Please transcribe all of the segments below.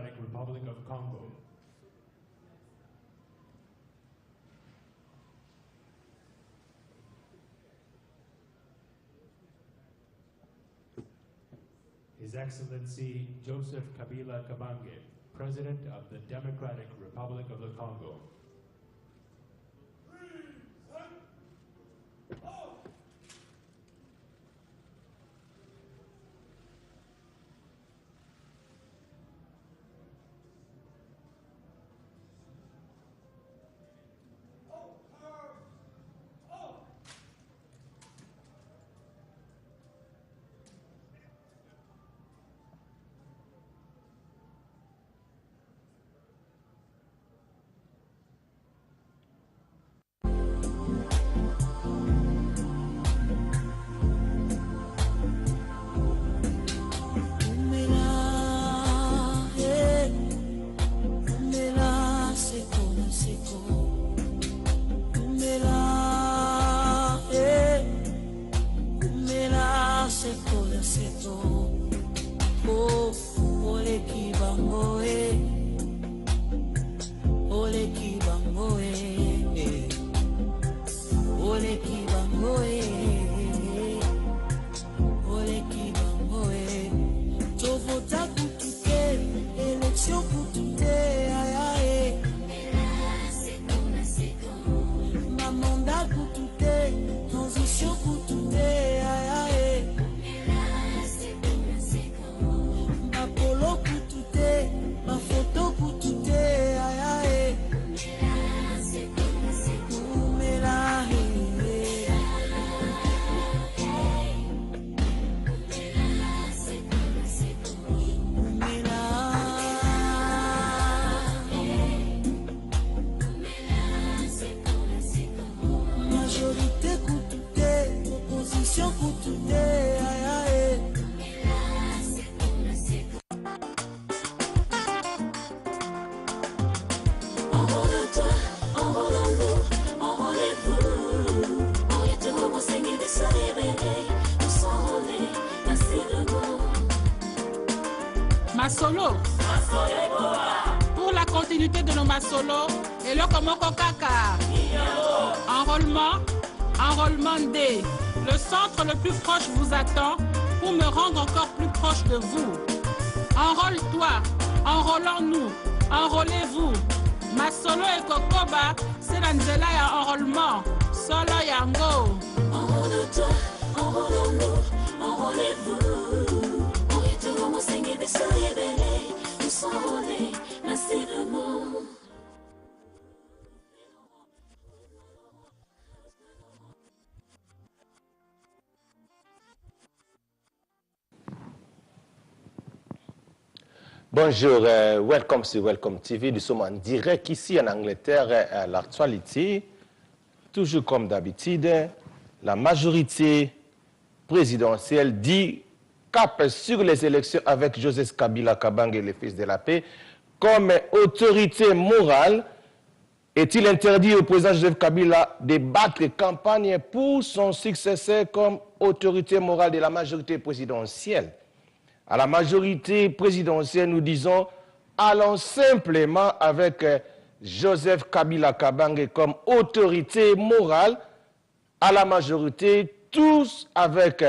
Democratic Republic of Congo. His Excellency Joseph Kabila Kabange, President of the Democratic Republic of the Congo. Masolo. Pour la continuité de nos Masolo, et le Komoko Kaka. Enrôlement D. Le centre le plus proche vous attend pour me rendre encore plus proche de vous. Enrôle-toi, enrôlons-nous, enrôlez-vous. Masolo et Kokoba, c'est l'Anzela et enrôlement. Solo Yango. Enrôle-toi, enrôlons-nous, enrôlez-vous. De se révéler, nous s'enrôler, merci de mots. Bonjour, welcome sur Welcome TV. Nous sommes en direct ici en Angleterre à l'actualité. Toujours comme d'habitude, la majorité présidentielle dit cap sur les élections avec Joseph Kabila Kabange, le fils de la paix, comme autorité morale. Est-il interdit au président Joseph Kabila de battre campagne pour son successeur comme autorité morale de la majorité présidentielle? À la majorité présidentielle, nous disons, allons simplement avec Joseph Kabila Kabange comme autorité morale. À la majorité, tous avec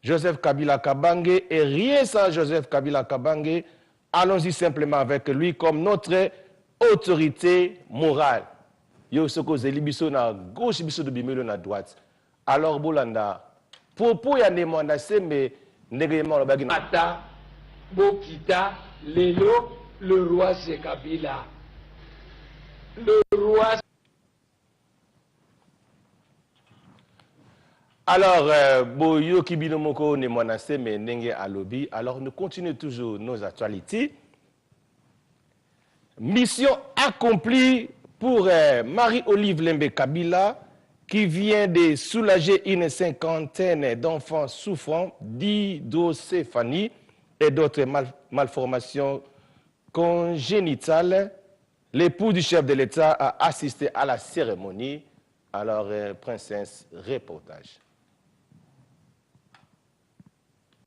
Joseph Kabila Kabange et rien sans Joseph Kabila Kabange, allons-y simplement avec lui comme notre autorité morale. Yo soko zeli biso na gauche biso de bimelo na droite. Alors bolanda popo ya nemanda sembe ndegema lo bagina Ata Bokita Lelo le roi c'est Kabila. Le roi. Alors, Boyo Kibinomoko ne monacé mais Nenge Alobi. Alors, nous continuons toujours nos actualités. Mission accomplie pour Marie-Olive Lembe Kabila, qui vient de soulager une cinquantaine d'enfants souffrant d'hydrocéphalie et d'autres malformations congénitales. L'époux du chef de l'État a assisté à la cérémonie. Alors, princesse, reportage.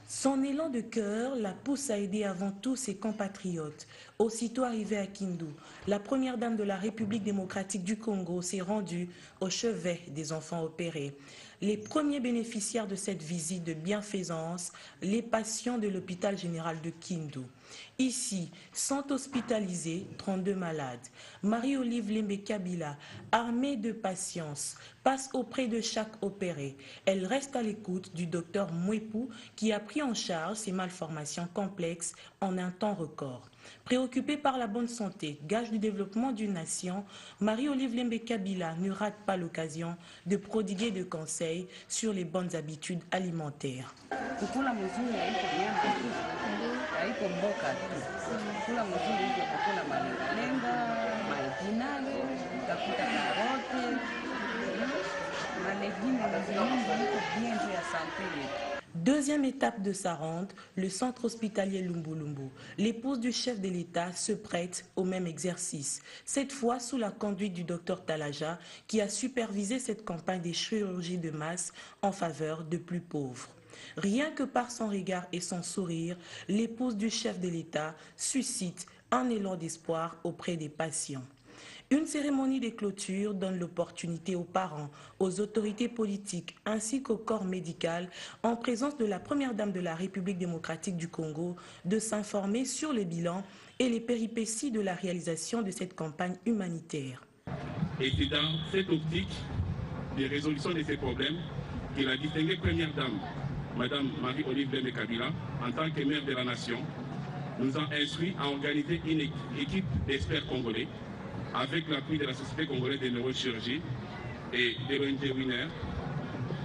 Son élan de cœur la pousse à aider avant tout ses compatriotes. Aussitôt arrivée à Kindu, la première dame de la République démocratique du Congo s'est rendue au chevet des enfants opérés. Les premiers bénéficiaires de cette visite de bienfaisance, les patients de l'hôpital général de Kindu. Ici, sont hospitalisés 32 malades. Marie-Olive Lembe Kabila, armée de patience, passe auprès de chaque opéré. Elle reste à l'écoute du docteur Mwepu qui a pris en charge ces malformations complexes en un temps record. Préoccupée par la bonne santé, gage du développement d'une nation, Marie-Olive Lembe Kabila ne rate pas l'occasion de prodiguer des conseils sur les bonnes habitudes alimentaires. Kukula mzuri haiko nyama tu, haiko mboka tu. Kukula mzuri iko kukula malenga-lenga, maipinale, utakuta karote, malegime mzuri iko bien juu ya santé yetu. Deuxième étape de sa ronde, le centre hospitalier Lumbu-Lumbu. L'épouse du chef de l'État se prête au même exercice, cette fois sous la conduite du docteur Talaja qui a supervisé cette campagne des chirurgies de masse en faveur de plus pauvres. Rien que par son regard et son sourire, l'épouse du chef de l'État suscite un élan d'espoir auprès des patients. Une cérémonie de clôture donne l'opportunité aux parents, aux autorités politiques ainsi qu'au corps médical, en présence de la première dame de la République démocratique du Congo, de s'informer sur le bilan et les péripéties de la réalisation de cette campagne humanitaire. Et c'est dans cette optique de résolution de ces problèmes que la distinguée première dame, Madame Marie-Olive Lembe Kabila, en tant que mère de la nation, nous a instruit à organiser une équipe d'experts congolais avec l'appui de la Société congolaise de neurochirurgie et des vétérinaires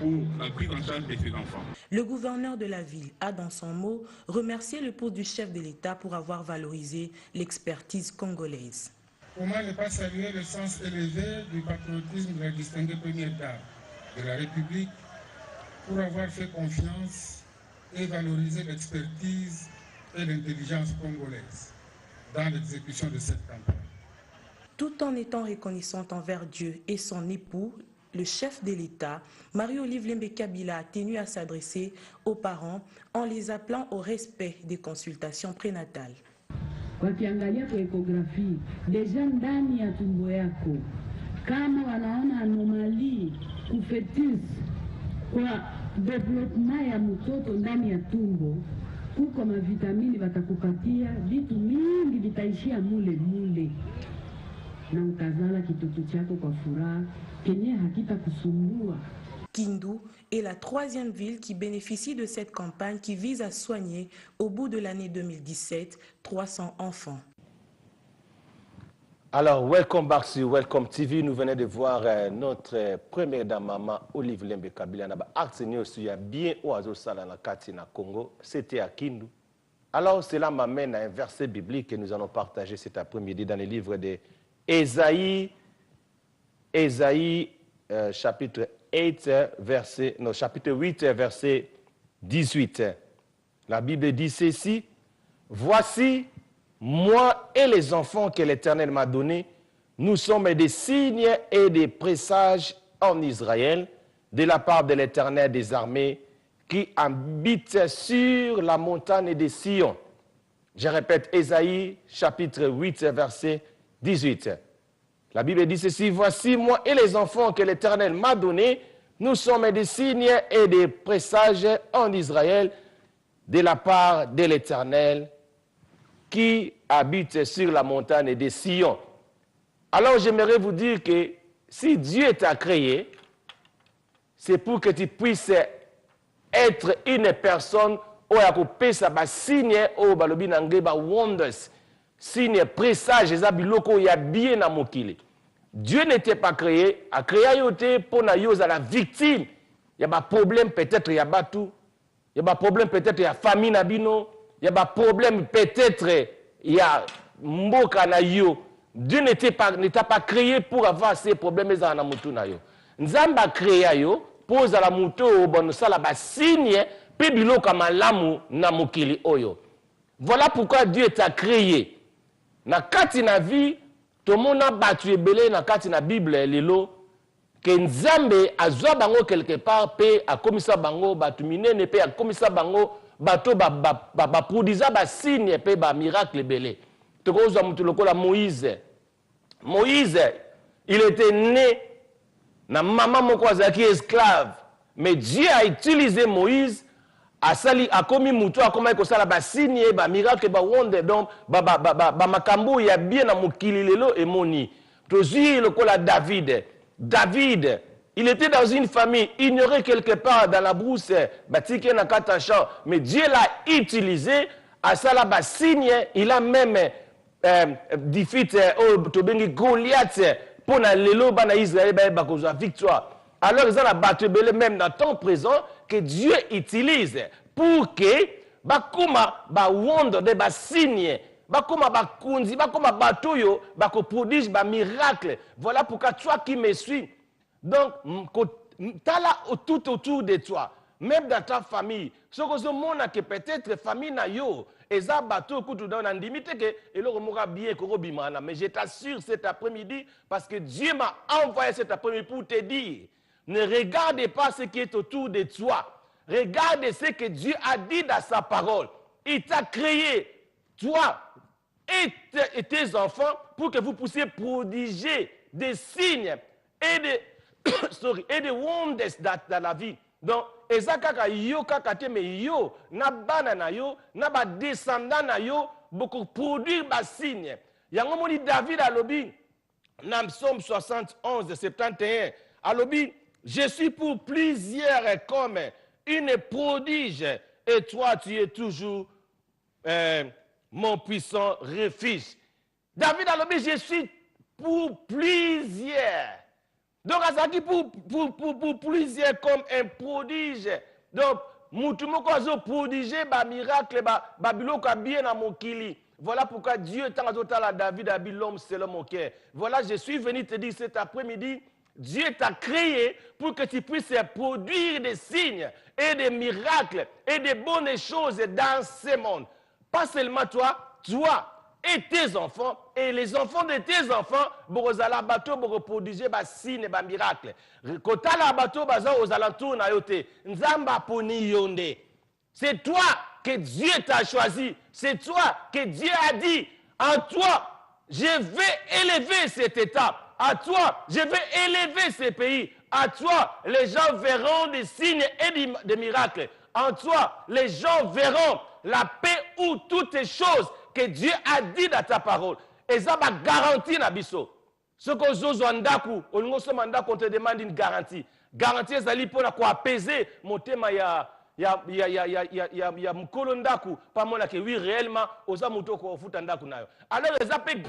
pour la prise en charge de ces enfants. Le gouverneur de la ville a, dans son mot, remercié l'épouse du chef de l'État pour avoir valorisé l'expertise congolaise. Comment ne pas saluer le sens élevé du patriotisme de la distinguée première dame de la République pour avoir fait confiance et valoriser l'expertise et l'intelligence congolaise dans l'exécution de cette campagne. Tout en étant reconnaissante envers Dieu et son époux, le chef de l'État, Marie-Olive Lembe Kabila, a tenu à s'adresser aux parents en les appelant au respect des consultations prénatales. Wakiangalia kwa ekografi, deja ndani ya tumbo yako, kama wanaona anomali kufetus kwa development ya mtoto ndani ya tumbo, kuko mavitamini watakupatia, vitu mingi vitaishia mule. Na ukazala kitoto chako kwa furaha, kenye hakita kusumbua. Kindu est la troisième ville qui bénéficie de cette campagne qui vise à soigner, au bout de l'année 2017, 300 enfants. Alors, welcome back sur Welcome TV. Nous venons de voir notre première dame, maman Olive Lembe Kabila. Nous avons bien oiseau sala na kati na Congo. C'était à Kindu. Alors, cela m'amène à un verset biblique que nous allons partager cet après-midi dans le livre de Ésaïe, chapitre 8, verset 18. La Bible dit ceci: voici, moi et les enfants que l'Éternel m'a donnés, nous sommes des signes et des présages en Israël, de la part de l'Éternel des armées, qui habite sur la montagne de Sion. Je répète, Ésaïe, chapitre 8, verset 18. La Bible dit ceci: voici, moi et les enfants que l'Éternel m'a donnés, nous sommes des signes et des présages en Israël, de la part de l'Éternel qui habite sur la montagne de Sion. Alors j'aimerais vous dire que si Dieu t'a créé, c'est pour que tu puisses être une personne où il y a signe au balobi nangeba wonders, signe présage zabiloko ya bien na mokili. Dieu n'était pas créé, a créé yote pour na yo za la victime. Il y a pas problème peut-être il y a batu, il y a pas problème peut-être il y a famille na bino, il y a pas problème peut-être il y a mboka na yo. Dieu n'était pas créé pour avoir ces problèmes za na mutu na yo. Nzamba créé yo pour za la mutu o bon sala ba signe pe biloko malamu na mokili oyo. Voilà pourquoi Dieu t'a créé. Na kati na vie, tout le monde a battu ebele na kati na Bible lelo que Nzambe azwa bango quelque part pe a komisa bango batu minene pe a komisa bango bato produisa ba signe pe ba miracle belé. Tokozwa mutu lokola Moïse. Moïse, il était né na maman moko azaki esclave, mais Dieu a utilisé Moïse a commis mutu a komaki kosala ba signe ba miracle ba wonde donc ba makambo ya bien na mokili lelo emoni. Tozui lokola David. David, il était dans une famille ignorée quelque part dans la brousse, batike na katachan, mais Dieu l'a utilisé à sala ba signe, il a même defeat tobengi Goliath pour na lelo bana Israël ba kozwa victoire. Alors ils ont la battu même dans le temps présent que Dieu utilise pour que bakuma ba wonde de ba signe bakoma bakunzi bakoma batoyo bakoprodige ba miracle. Voilà pourquoi toi qui me suis, donc tala tout autour de toi, même dans ta famille, ce que monde que peut-être famille na yo eza bato kutu dans ndimite que eloko moka bien ko bimana, mais je t'assure cet après-midi parce que Dieu m'a envoyé cet après-midi pour te dire, ne regarde pas ce qui est autour de toi, regarde ce que Dieu a dit dans sa parole. Il t'a créé toi et tes enfants pour que vous puissiez prodiger des signes et des wonders dans la vie. Donc, ezakaka yo kakate me yo na bana na yo na ba descendant na yo beaucoup produire ba signe. Yango moni David alobi na Psaume 71 71 alobi je suis pour plusieurs comme une prodige et toi tu es toujours mon puissant refuge. David a dit, je suis pour plusieurs. Donc, Azaki pour plusieurs comme un prodige. Donc, Moutumoko a prodigé, ba miracle, ba biloko bien à Mokili. Voilà pourquoi Dieu est à David a dit l'homme selon mon cœur. Voilà, je suis venu te dire cet après-midi, Dieu t'a créé pour que tu puisses produire des signes et des miracles et des bonnes choses dans ce monde. Pas seulement toi, toi et tes enfants, et les enfants de tes enfants, borozala bateau, boroproduire des signes et des miracles. Kotala bateau, baza aux alentours na yote. Nzamba poni yonde. C'est toi que Dieu t'a choisi. C'est toi que Dieu a dit. En toi, je vais élever cet État. À toi, je vais élever ce pays. À toi, les gens verront des signes et des miracles. En toi, les gens verront la paix ou toutes les choses que Dieu a dit dans ta parole. Et ça va garantir na biso. Ce que vous avez on te demande une garantie. Garantie, c'est pour apaiser mon thème. Ya mukolo ndaku pas mona que oui réellement oza muto ko futa ndaku nayo. Alors les appels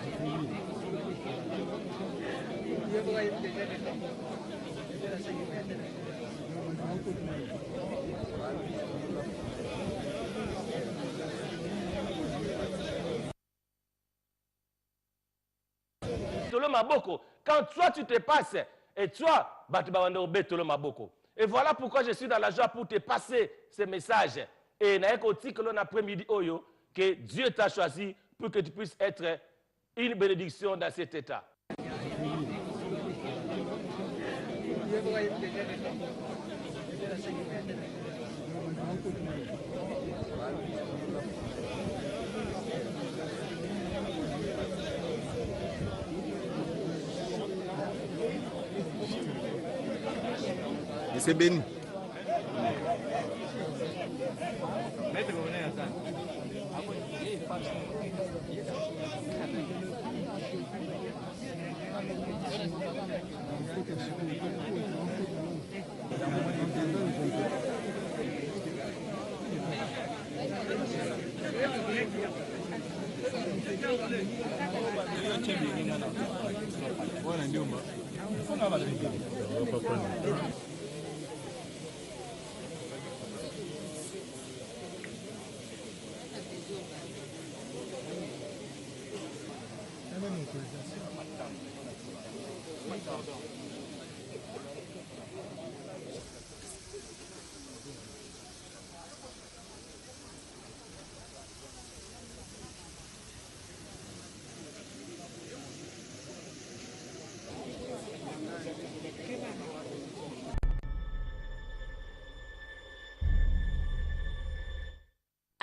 Tolo maboko. Quand toi tu te passes et toi batubawando betolo maboko. Et voilà pourquoi je suis dans la joie pour te passer ce message. Et après-midi oyo que Dieu t'a choisi pour que tu puisses être une bénédiction dans cet état. Et c'est béni.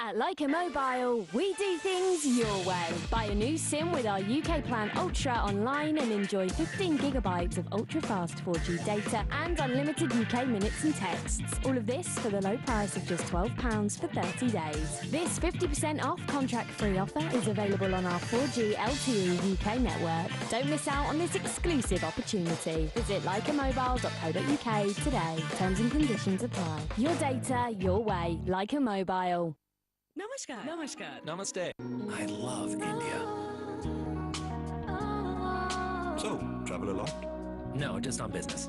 At Leica Mobile, we do things your way. Buy a new SIM with our UK Plan Ultra online and enjoy 15 gigabytes of ultra-fast 4G data and unlimited UK minutes and texts. All of this for the low price of just £12 for 30 days. This 50% off contract-free offer is available on our 4G LTE UK network. Don't miss out on this exclusive opportunity. Visit leicamobile.co.uk today. Terms and conditions apply. Your data, your way. Leica Mobile. Namaskar. Namaskar. Namaste. I love India. So, travel a lot? No, just on business.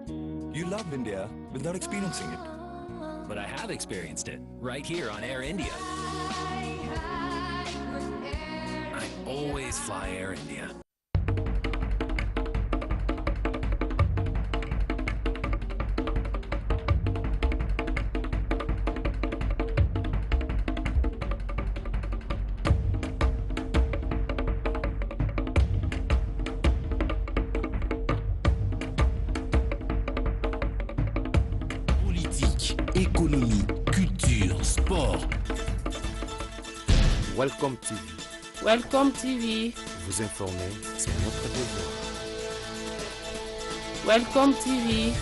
You love India without experiencing it. But I have experienced it, right here on Air India. I always fly Air India. Économie, culture, sport. Welcome TV. Welcome TV. Vous informer, c'est notre devoir. Welcome TV.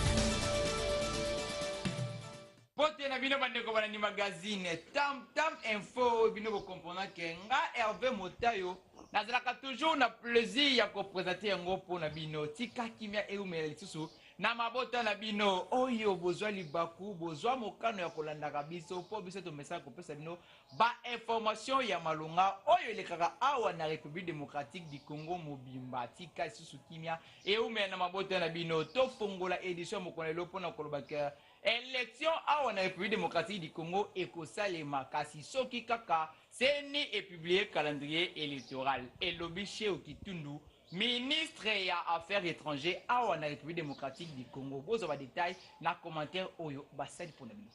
Pote na bino bandeko bana ni magazine Tam Info bino bo comprendre que nga Hervé Motayo nazalaka toujours na plaisir ya ko présenter yango pona bino tika kimia eumela lisusu na mabota na bino oyo bozwa libaku bozwa mokano ya kolandaka biso po biso to message ko pesa bino ba information ya malunga oyo elekaka awa na République démocratique du Congo mobimba tika lisusu kimia eumela na mabota na bino to fongola édition mokonelo pona kolobaka élection awa na République démocratique du Congo ekosalema kasi soki kaka seni et publié calendrier électoral et lobiché au Kitundu ministre ya affaires étrangères awa na République démocratique du Congo bozo ba détail na commentaire oyo basali pona bino.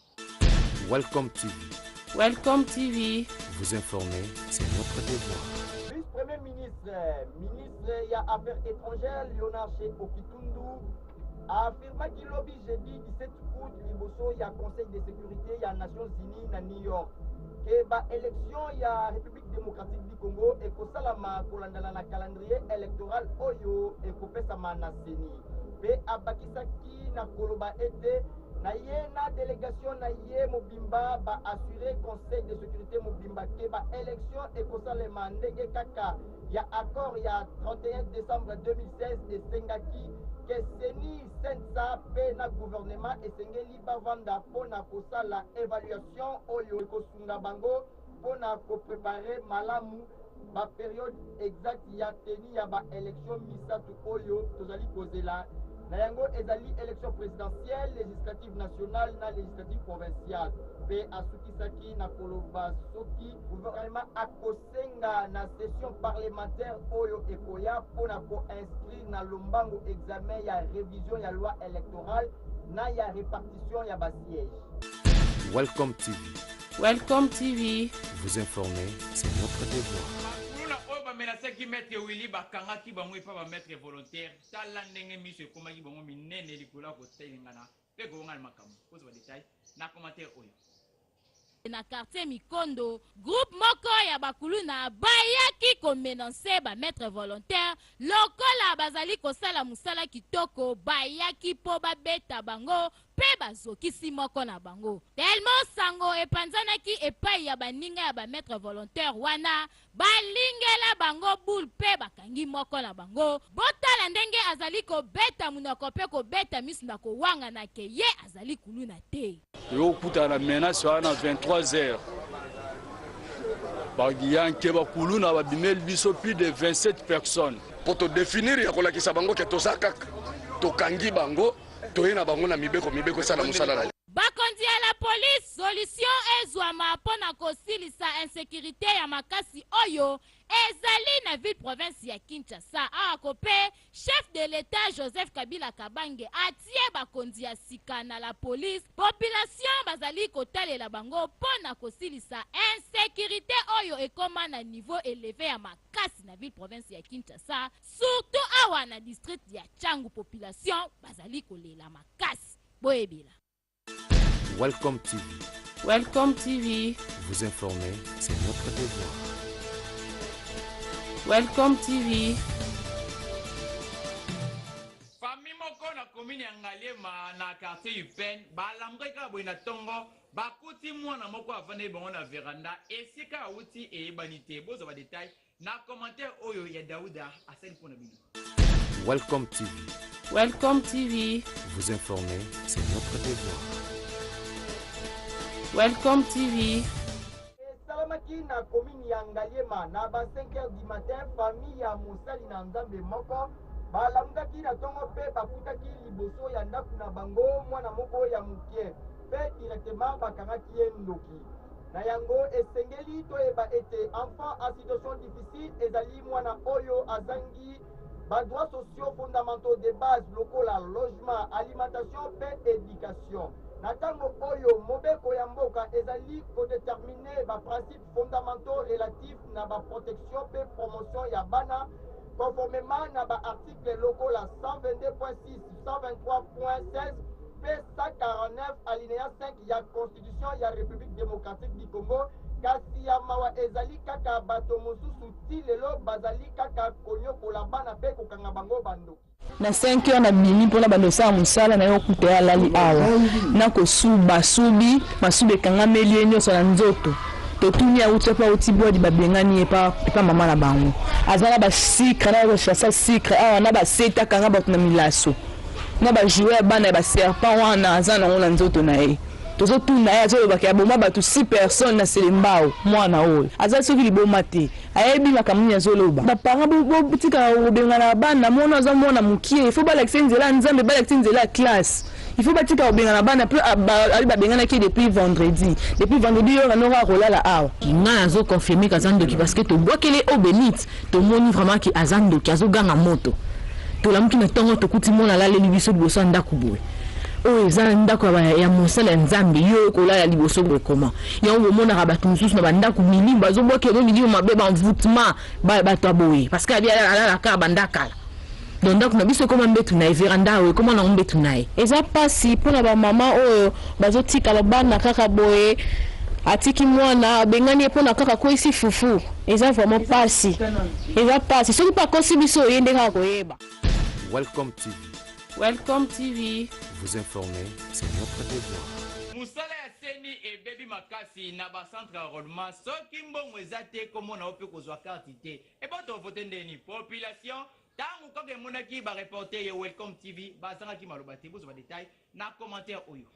Welcome TV. Welcome TV. Vous informer, c'est notre devoir. Vice-premier ministre ya affaires étrangères Léonard Cheko Kitundu a affirmé qu'il lobby jeudi 17 août liboso ya Conseil de sécurité ya Nations Unies na New York que ba élection ya République démocratique du Congo ekosalama kolandana na calendrier électoral oyo ekopesama na seni pe abakisaki na koloba ete na ye na délégation na ye mobimba ba assurer Conseil de sécurité mobimba ke ba élection ekosalema ndenge kaka ya accord ya 31 décembre 2016 esengaki que seni sensa pe na gouvernement esengeli bavanda pona kosala évaluation oyo ekosunga bango pona kopréparer malamu ba période exacte ya teni ya ba élection misatu oyo tozali kozela na yango ezali élection présidentielle législative nationale na législative provinciale pe asukisaki na koloba soki gouvernement akosenga na session parlementaire oyo ekoya pona ko-inscrire na lombango examen ya révision ya loi électorale na ya répartition ya basiège. Welcome TV. Welcome TV. Vous informer, c'est notre devoir. Menacé qui mette Willy Bakanga qui bango et pas va mettre volontaire tala ndenge miso ekoma ki bango minene likula ko telingana pe ko ngal makamu ko ba détail na commentaire oyo na quartier Mikondo groupe moko ya bakulu na bayaki ko menacé ba mettre volontaire lokola bazali ko sala musala kitoko bayaki po ba beta bango pe bazokisi moko na bango tellement sango epanzanaki epai ya baninga ya ba mettre volontaire wana balingela bango boule pe bakangi moko na bango botala ndenge azali ko beta munoko pe ko beta misu na ko wanga na ke ye azali kuluna te yo kutana menace wana 23h bagiyanke bakuluna babimel biso plus de 27 personnes pour te définir ya kolakisa bango ke tozaka tokangi bango toyena bango na mibeko sala musala na bakonzi ya la police solution ezwama pona kosilisa insécurité ya makasi oyo ezali na ville province ya Kinshasa akope chef de l'état Joseph Kabila Kabange atie bakonzi ya sika na la police population bazali kotalela bango pona kosilisa insécurité oyo ekoma na niveau élevé ya makasi na ville province ya Kinshasa surtout awa na district ya Changu population bazali kolela makasi boyebela. Welcome TV. Welcome TV. Vous informer, c'est notre devoir. Welcome TV. Famille moko na commune ya Ngaliema na quartier Upen balambweka bwina tongo bakuti mwana moko avane bongo na veranda esika uti e banité bozo ba détail na commentaire oyo ya Daouda asali pona bino. Welcome TV. Welcome TV. Vous informer, c'est notre devoir. Welcome TV. Salamaki na commune ya Ngaliema na ba 5h du matin famille ya Mosali na Nzambe moko balamukaki na tongo pe bakutaki liboso ya ndaku na bango mwana moko ya mukie pe directement bakangaki ye ndoki na yango esengeli toyeba ete enfant en situation difficile ezali mwana oyo azangi badroits sociaux fondamentaux de base lokola logement alimentation pe éducation na ntango oyo mobeko ya mboka ezali kodétermine baprincipe fondamentaux relatifs na baprotection pe promotion ya bana conformément na article lokola 122.6, 123.16 p 149 alinéa 5 ya constitution ya République démocratique du Congo kasi ya mawa ezali kaka bato mosusu ti lelo bazali kaka konyokola bana pe kokanga bango bando na 5 heures na bimi mpona bandosala mosala na yo kuta ya lali awa na kosuba subi masubi ekangameli ye nyonso na nzoto totuni auti apa auti bwadi babengani epa mama na bango azala ba sucre na bachasa sucre awa na baseta kanga bato na milaso na bajouer ya bana ya baserpent wana aza nango na nzoto na ye tozotuna ye azolobaka ya boma bato 6 personnes na selembao mwana oyo aza soki liboma te ayebi makambo nini azoloba bapanga botika kobengana bana mona aza mwana mokie ifo balakisa nzela ya nzambe balakisa nzela ya classe il faut batika kobengana bana mpe ali babenganaki depuis vendredi oyo nanoka kolala awa ngai azoconfirme ke aza ndoki parce que tobwakele eau bénite tomoni vraiment ke aza ndoki azoganga moto tolamuki na ntongo tokuti mona alaleli biso liboso ya ndako boye oyo eza ndako ya mosala ya nzambe yo kolala liboso boye koma yango bomonaka bato mosusu na bandako milimo bazobwakela milimo mabe banvoûtement bato aboye parce que abi alalaka bandakala donc ndako na biso ekoma mbetu na ye veranda oyo ekoma nango mbetu na ye eza mpasi mpona bamama oyo bazotikala bana kaka boye atiki mwana abengani mpona kaka kwesi fufu eza vraiment mpasi eza mpasi soki mpe akosi biso oye nde kaka koyeba. Welcome TV. Welcome TV. Vous informer, c'est notre devoir. Musala ya seni e baby makasi na ba centre enrôlement soki mbongo eza te komona ope kozwa carte te e bato vote ndeni population tangu kaka emonaki bareporter ya Welcome TV bazangaki maloba te bozwa détail na commentaire oyo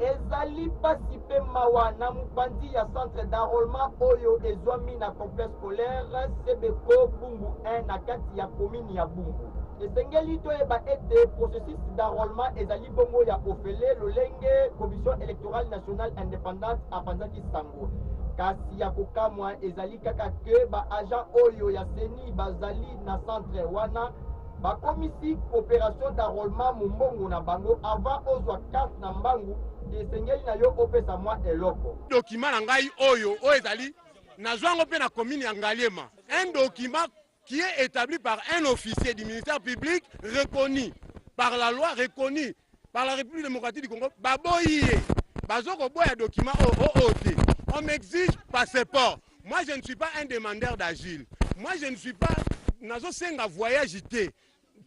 ezali pasi mpe mawa na mopanzi ya centre d'enrôlement oyo ezwami na complexe scolaire sebeko bungu 1 na kati ya commune ya bungu esengeli toyeba ete processus d'enrôlement ezali bongo ya ofele lolenge commission électorale nationale indépendante apanzaki sango kasi ya kokamwa ezali kaka ke baagent oyo ya seni bazali na centre wana bakomisi opération d'enrôlement mombongo na bango avant ozwa carte na mbangu esengeli na yo opesa mwa eloko document na ngai oyo ezali nazwango mpe na commune ya Ngaliema un document qui est établi par un officier du ministère public reconnu par la loi, reconnu par la République démocratique du Congo. Baboye, bazoko boya document OOT. On m'exige passeport. Moi, je ne suis pas un demandeur d'asile. Moi, je ne suis pas nazo senga voyage té.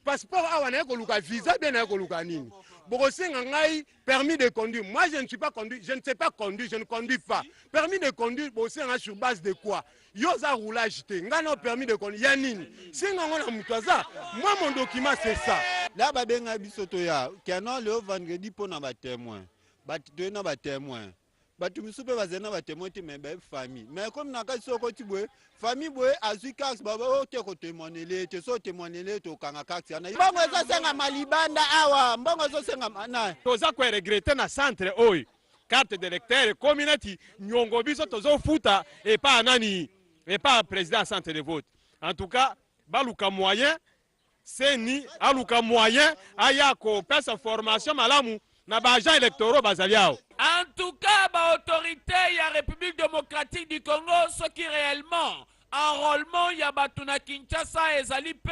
Passeport awana ko luka visa bien na ko luka nini. Boko senga ngai permis de conduire. Moi, je ne suis pas conduit, je ne sais pas conduire, je ne conduis pas. Permis de conduire boko senga sur base de quoi? Yoza roulage te. Ngana permis de conduire yanini. Senga ngona mutwaza. Moi, mon document c'est ça. Là ba benga bisoto ya. Kiano le vendredi pour na ba témoin. Ba na ba témoin. Batu misupe bazena ba témoin te mais ba famille. Mais comme na ka soko tibwe, famille boye azui carte baba o te ko témoigner te so témoigner to kanga carte yana. Mbongo zo senga malibanda awa, mbongo zo senga mana. Toza ko regretter na centre oyo. Carte d'électeur community nyongo biso tozo futa et pas nani et pas président centre de vote. En tout cas, baluka moyen seni aluka moyen ayako pesa formation malamu na ba agents électoraux bazaliao. En tout cas, ba autorité ya République démocratique du Congo, ce qui réellement enrôlement ya batuna Kinshasa ezali pe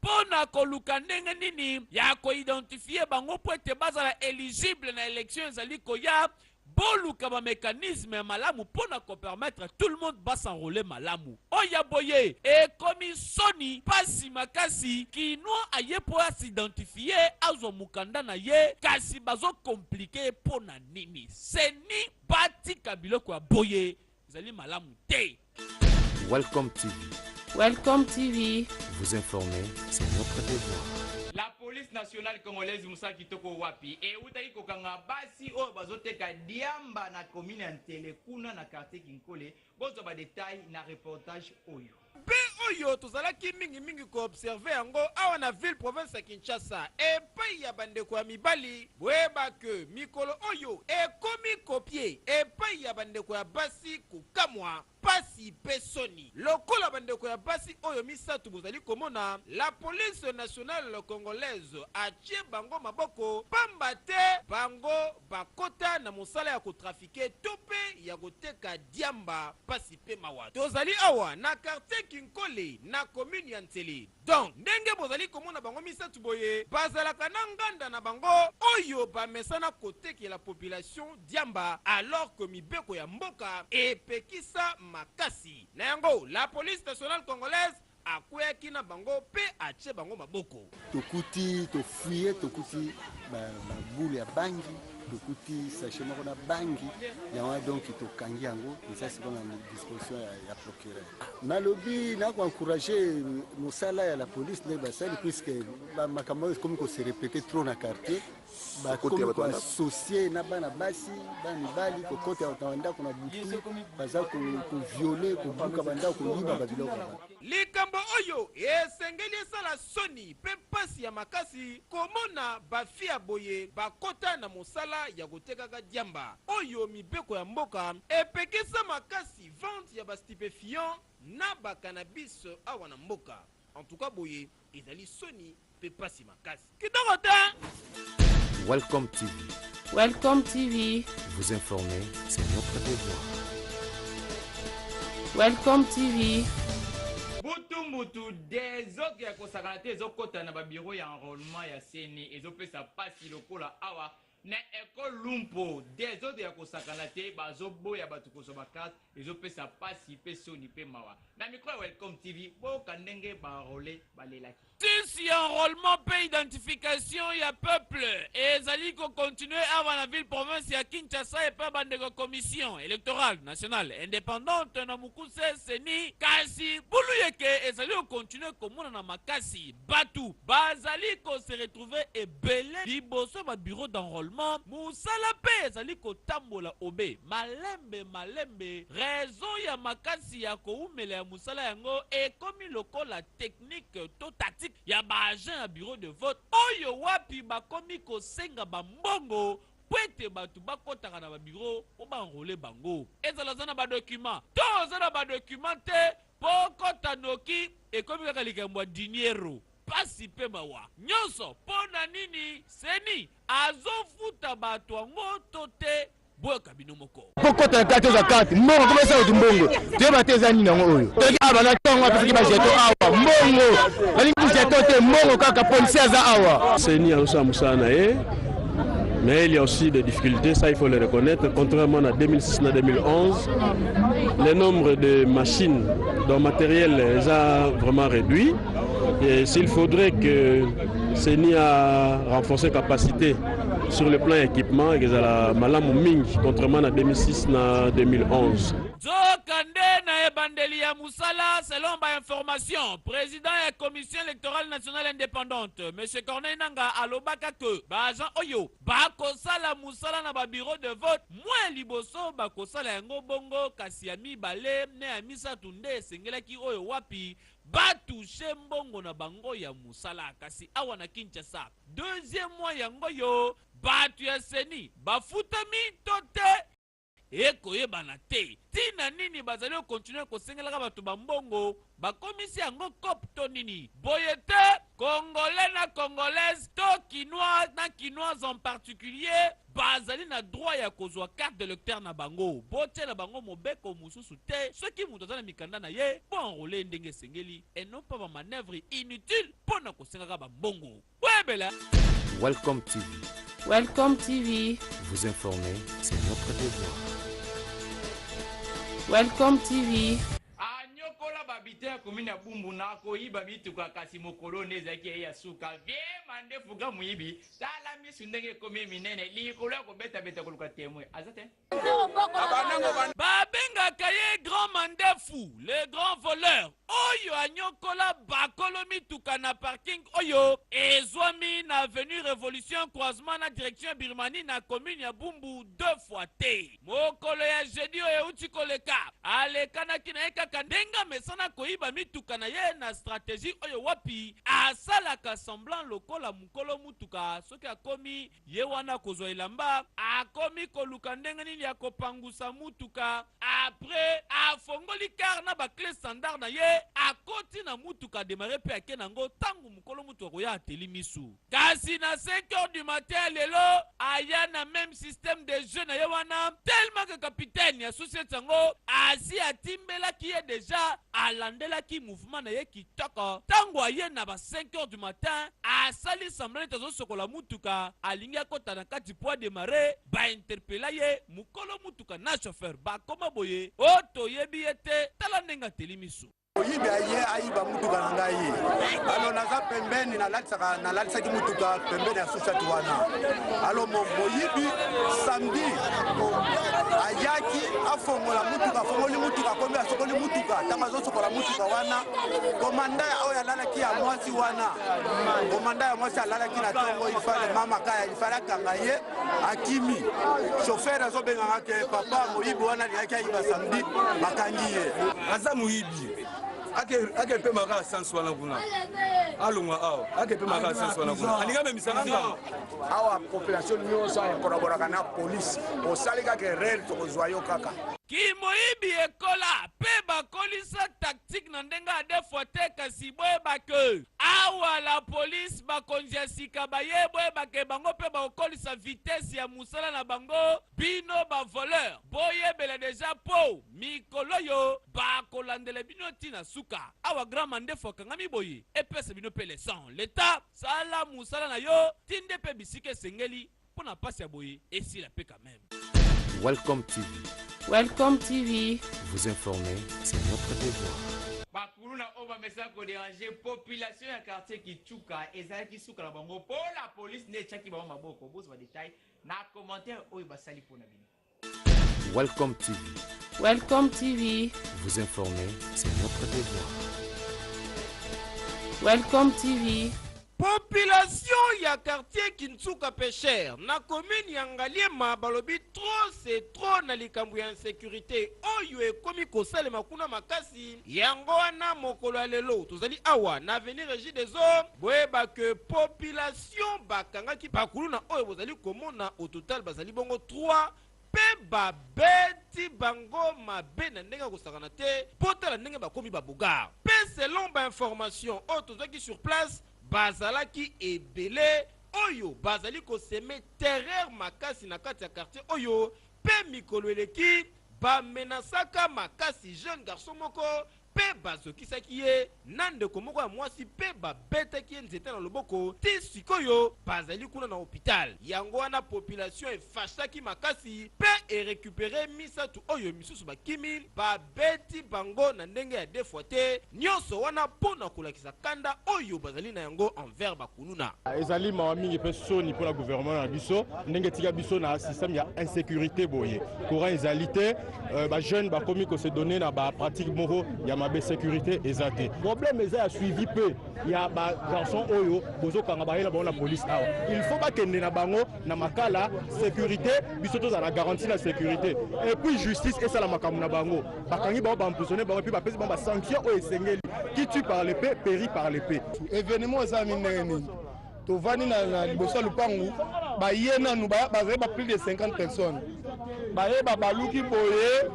pona koluka ndenge nini ya koidentifie bango po ete bazala éligible na élection ezali koya boluka ba mécanisme ya malamu pona ko permettre tout le monde ba s'enrôler malamu oya boye e komi soni pasi makasi kinwa aye po s'identifier azo mukanda na ye kasi bazo compliqué pona nini seni bati kabiloko ya boye zali malamu te. Welcome TV. Welcome TV. Vous informer, c'est notre devoir. La police nationale congolaise Moussa Kitoko wapi et utaki kokanga basi o bazoteka diamba na commune ya Ntelekuna na quartier Kinkole bozo ba détail na reportage oyo. Be oyo tozalaki mingi ko observer yango awa na ville province ya Kinshasa epai ya bandeko ya mibali boyeba ke mikolo oyo ekomi kopie epai ya bandeko ya basi kukamwa pasi pesoni lokola bandeko ya basi oyo misatu bozali komona la police nationale congolaise achie bango maboko pamba te bango bakota na mosala ya kotrafike tope ya koteka diamba pasi pe mawa tozali awa na quartier Kinkole na commune ya Ntsele donc ndenge bozali komona bango misatu boye bazalaka na nganda na bango oyo bamesana koteke la population diamba alors que mibeko ya mboka epekisa makasi na yango la police nationale congolaise akweki na bango pe ache bango maboko tokuti tofuye tokuti boule ya bangi tokuti sachet moko na bangi yango donc tokangi yango eza sikoyo na disposition ya procureur nalobi na koencourager mosala ya la police nde basali puisque makambo oyo ekomi kose répéter trop na quartier bakomi koassocie na bana basi bana mibali kokota bandako na butu baza koviole kobuka bandako koyiba babiloko likambo oyo esengeli esala soni pe pasi ya makasi komona bafi ya boye bakota na mosala ya kotekaka diamba oyo mibeko ya mboka epekisa makasi vente ya bastupéfiant na bakanabis awa na mboka en tout cas boye ezali soni pe pasi makasi kitoko te. Welcome TV. Welcome TV. Vous informer, c'est notre devoir. Welcome TV. Butu des autres ya kosakana te ezokota na babiro ya enrôlement ya seni ezopesa pasi lokola awa na école lumpo des autres ya kosakana te bazoboya bato kosoba carte ezopesa pasi pe soni pe mawa na micro ya Welcome TV boka ndenge baenrôler balelaki si enrôlement pe identification ya peuple ezali ko continuer avant la ville province ya Kinshasa et pas bandeko commission électorale nationale indépendante na mukuse seni kasi buluyeke ezali ko continuer komona na makasi batu bazali ko se retrouver ebele liboso ba bureau d'enrôlement musala pe ezali ko tambola obe malembe raison ya makasi ya ko umela ya musala yango ekomi lokola technique to tactique ya ba agent ya bureau de vote oyo wapi bakomi kosenga bambongo pwete batu bakotaka na ba bureau po banrole bango ezala zana ba document to zana ba document te po kota noki ekomi kaka likambo ya diniero pasi pe mawa nyonso pona nini seni azofuta bato yango to te boyo kabino moko pokota na kati za kati mbongo komesa uti mbongo tuyeba te eza nini yango oyo toki awa na ntongo apesaki bajeto awa mbongo balingi jeto te mbongo kaka polisi aza awa seni azosala mosala na ye mais il y a aussi des difficultés, ça il faut le reconnaître. Contrairement à 2006 et 2011, le nombre de machines dans le matériel est vraiment réduit. Et s'il faudrait que Seni a renforcé capacité sur le plan équipement, et que ça malamu mingi, contrairement à 2006 et 2011. Bandeli ya Moussala, selon ma information, président de la commission électorale nationale indépendante, M. Corneille Nanga alobaka que Bajan Oyo, Bakosala Moussala na ba bureau de vote, moi liboso Bakosala yango bongo Kasiami Bale, ne Amisa Tunde, Sengelaki Oyo Wapi, Batouche mbongo na bango ya Moussala, Kasi awa na Kinshasa. Deuxième mois yango yo, Batu ya Seni, Bafutami Tote, ekoyebana te tina nini bazali continuer kosengelaka bato bambongo bakomisi yango kopto nini boye te congolais na congolaise to quinois na quinoise en particulier bazali na droit ya kozwa carte de lecteur na bango bote na bango mobeko mususu te soki mutu aza na mikanda na ye po enrole ndenge esengeli et non pas manœuvre inutile mpo na kosengaka bambongo webela. Welcome TV. Welcome TV. Vous informer, c'est notre devoir. Welcome TV. Anyokola babite ya komini ya bumbu na koyiba bituka kasi mokolo nezaki ya suka vie mande fuga muyibi tala misu ndenge komi minene likolo ko beta beta koluka temwe azate babengaka ye grand mandefu le grand voleur oyo anyokola bakolo mituka na parking oyo ezwami na avenue révolution croisement na direction birmanie na commune ya bumbu 2 fois te mokolo ya jeudi oyo euti koleka alekanaki na ye kaka ndenga mesana koyiba mituka na ye na stratégie oyo wapi asalaka semblant lokola mukolo mutuka soki akomi ye wana kozwa elamba akomi koluka ndenge nini ya kopangusa mutuka après afongoli kar na bakle standard na ye akoti na mutuka démarrer pe ake nango tangu mukolo mutuka koya ateli misu kasi na 5h du matin lelo aya na même système de jeu na ye wana tellement que capitaine ya société yango asi atimbelaki ye déjà alandelaki mouvement na ye kitoko tango aye na ba 5h du matin asali semblant azosokola mutuka alingi akota na kati po démarrer bainterpela ye mukolo mutuka na chauffeur bakoma boye oto yebi ye te tala ndenge ateli misu oyibi aye ayiba mutuka na ngai alo naza pembeni nalalisaki mutuka pembeni ya susati wana alo moyibi samedi ayaki afongola mutuka afongoli mutuka akomi asokoli mutuka ntango azosokola mutuka wana komanda oyo alalaki ya mwasi wana komanda ya mwasi alalaki na ntongo ifale mama kaya ifale akanga ye akimi shofer azobenganga ke papa moyibi wana alingaki ayiba samedi bakangi ye aza moyibi ake pe maka sansu wana kuna alongwa awa ake pe maka sansu wana kuna alinga memisanga ngamba awa population nyonso akolaboraka na polisi osali kaka erreur tokozwa yo kaka kimoyibi ekola pe bakolisa tactique na ndenge ya defwa te kasi boyeba ke awa la police bakonzi ya sika boyeba ke bango pe bakokolisa vitesse ya musala na bango bino bavoleur boyebela deja po mikolo yo bakolandela bino ntina suka awa grand mandefu akangami boye epesa bino pe leson leta sala musala na yo tinde pe bisika esengeli mpo na pasi ya boye esila pe quand même. Welcome TV. Welcome TV. Vous informer, c'est notre devoir. Bakuluna oba mesa ko déranger population ya quartier Kichuka ezalaki suka na bango po la police ne chaki ba maboko bozo ba détail na commentaire oyo basali pona bino. Welcome TV. Welcome TV. Vous informer, c'est notre devoir. Welcome TV. Population ya quartier Kinsuka Pêcheur na commune ya Ngaliema balobi trop c'est trop na likambo ya insécurité oyo ekomi kosalema kuna makasi yango wana mokolo ya lelo tozali awa na avenir Régie des Eaux boyeba que population bakangaki bakulu na oyo bozali komona au total bazali bongo 3 pe babeti bango mabe na ndenge kosakana te potala ndenge bakomi babugar pe selon ba information oyo tozaki sur place bazalaki ebele oyo bazali koseme terreur makasi na kati ya quartier oyo pe mikolo eleki bamenasaka makasi jeune garçon moko pe bazokisaki ye na ndeko moko ya mwasi pe babetaki ye nzete na loboko ti sikoyo bazali kuna na hôpital yango wana population efashaki makasi pe erekupere misatu oyo misusu bakimi babeti bango na ndenge ya defwa te nyonso wana mpona kolakisa kanda oyo bazali na yango envers bakuluna ezali mawa mingi mpe soni mpona gouvernement na biso ndenge tika biso na système ya insécurité boye courant ezali te bajeune bakomi kose donner na bapratique moko ya mabe sécurité eza te problème eza ya suivi pe ya bagarçon oyo bozokanga bayela bango na police awa il faut bakende na bango na makala sécurité biso tozala garantie na sécurité et puis justice esala makambo na bango bakangi bango baemprisonne bango epuis bapesi bango basanction oyo esengeli qui tue par l'épée périt par l'épée événement eza mindenge nini tovandi na liboso ya lupangu baye nanu bazali ba plus de 50 personnes bayeba baluki boye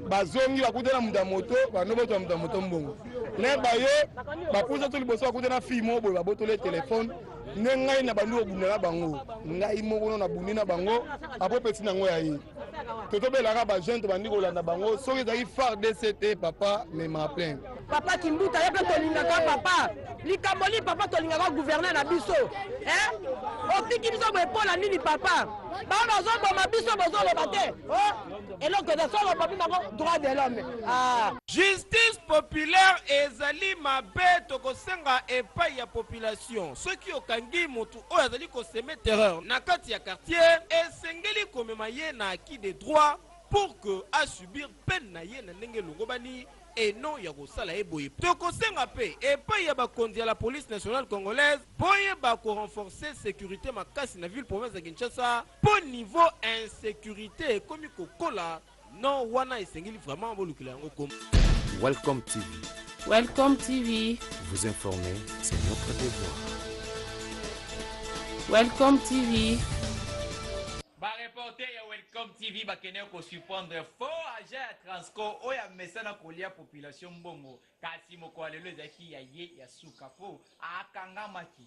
bazongi bakutana mutu ya moto bando botwa mutu ya moto mbongo ne baye bapusa to liboso akuta na fille mo boye babotole telefone ne ngai na bandu obundela bango ngai moko na bundina bango apo peti nango ya ye totobelaka bajeune tobandi kolanda bango soki ezalaki phare dct papa me ma plein papa Kimbuta ye mpe tolingaka papa likambo li papa tolingaka gouverneur na biso otiki biso boye mpola nini papa bao bazoboma biso bozoloba te eloko eza solo papi nango droit de l'homme justice populaire ezali mabe tokosenga epai ya population soki okangi motu oyo azali koseme terreur na kati ya quartier esengeli komema ye na acquis de droit pour que asubir peine na ye na ndenge elongobani eno ya kosala ye boye tokosenga mpe epai ya bakonzi ya la police nationale congolaise boye bakorenforcer sécurité makasi na ville province ya Kinshasa po niveau insécurité ekomi kokola non wana esengeli vraiment bolukila yango comme Welcome TV. Welcome TV. Vous informer, c'est notre devoir. Welcome TV. Reporter ya Welcome TV bakene ko surprendre faux agent ya Transco oya mesana kolia population mbongo kasi moko lelo ezaki ya ye ya suka fo akangamaki.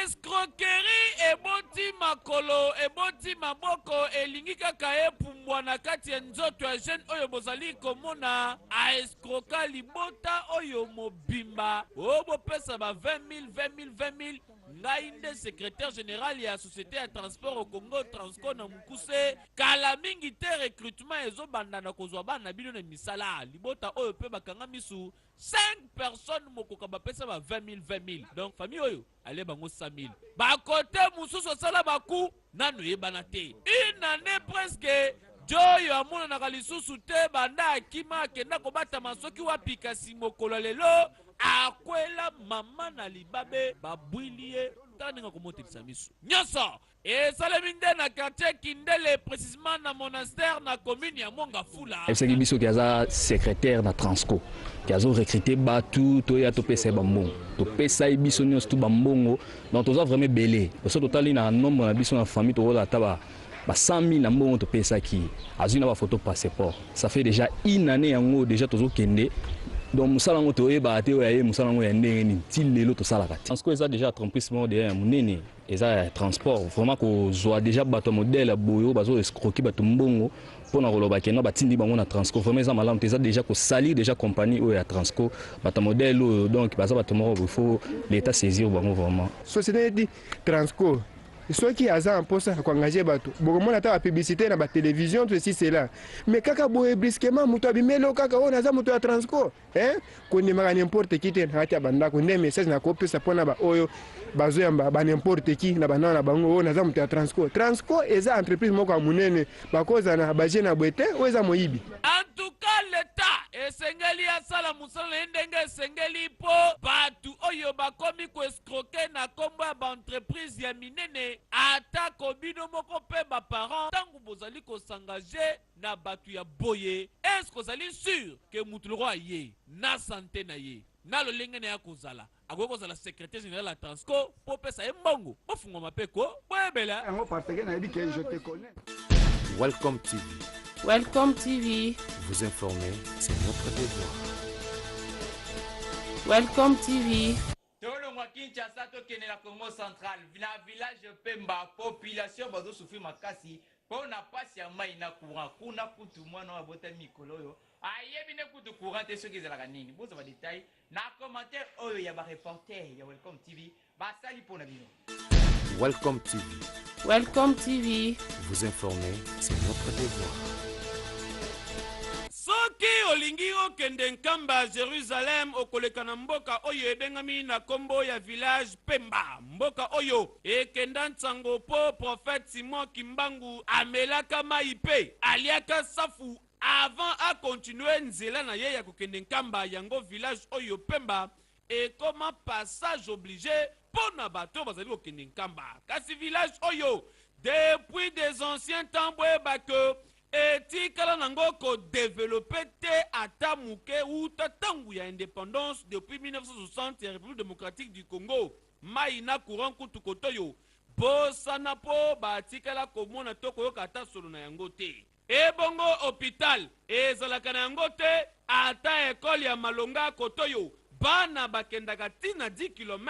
Escroquerie eboti makolo eboti maboko elingi kaka epumbwa na kati ya nzoto ya jeune oyo bozali komona a escroka libota oyo mobimba obo pesa ba 20 000 ngai nde secrétaire général ya société ya transport au Congo Transco na mukuse kala mingi te recrutement ezobanda na kozwa bana bino na misala libota oyo pe bakanga misu 5 personnes mokoka bapesa ba 20 000 donc famille oyo ale bango 100 000 ba côté mususu sala baku nanu yebana te une année presque Joyo amuna na kalisusu te banda akima akenda kobata masoki wapi kasi mokolo lelo akwela mama na libabe babwilie taninga komotelisa misu nyonso esalemi nde na quartier Kindele précisément na monastère na commune ya Mongafula efseki biso ki aza secrétaire na Transco ki azo recruter batu toya topesa bambongo topesa biso nyonso tu bambongo donc toza vraiment belé parce que totali na nombre na biso na famille tokola ata ba 100 000 na mbongo topesa ki azwi na ba photo passeport ça fait déjà une année yango déjà tozo kende donc musala ngo toyeba ate oya ye musala ngo ya ndenge ni ti lelo tosala kati Transco eza déjà entreprise mo de munene eza transport vraiment ko zoa déjà bato modèle boyo bazo escroquer bato mbongo pona koloba kena batindi bango na Transco vraiment eza malamu eza déjà ko salir déjà compagnie oyo ya Transco bato modèle oyo donc baza bato mo il faut l'état saisir bango vraiment société dit Transco soki aza mposa koengager bato bokomona ta publicité na ba télévision tout ceci cela mais kaka boye brusquement muto abimelo kaka ona za muto ya Transco kondimaka n'importe qui te na banda ko nde message na kopesa pona ba oyo bazoyamba ba n'importe qui na bana na bango ona za muto ya Transco eza entreprise moko ya munene bakoza na baje na bwete o eza moyibi en tout cas l'état esengeli asala musala ndenge esengeli po batu oyo bakomi ko escroquer na kombo ya ba entreprise ya minene ata kobino moko pe ba parents tangu bozali ko s'engager na batu ya boye est-ce que ozali sûr que mutuloko aye na santé na ye na lolenge na ya kozala akokozala secrétaire général à Transco po pesa mbongo bofungwa mapeko boyebela yango parce que na yebi que je te connais. Welcome TV. Welcome TV. Vous informer, c'est notre devoir. Welcome TV. Tolongwa Kinshasa tokende na Congo central na village Pemba population bazo souffrir makasi pona pasi ya mai na courant kuna kutu mwana wa bota mikolo yo ayebi ne kutu courant te soki ezalaka nini boza ba détail na commentaire oyo ya ba reporter ya Welcome TV basali pona bino. Welcome TV. Welcome TV. Vous informer, c'est notre devoir. Soki olingi okende nkamba Jérusalem okoleka na mboka oyo ebengami na kombo ya village Pemba mboka oyo ekenda ntango po prophète Simon Kimbangu amelaka mai pe aliaka safu avant a continuer nzela na ye ya kokende nkamba yango village oyo Pemba ekoma passage obligé pona bato bazali kokende nkamba kasi village oyo depuis des anciens temps boyeba que etikala nango ko développer te ata muke uta tangu ya indépendance depuis 1960 ya République démocratique du Congo mai na courant kutu kotoyo bosana po batikala komona toko yoka ata solo na yango te ebongo hôpital ezalaka na yango te ata ekole ya malonga kotoyo bana bakendaka tina 10 km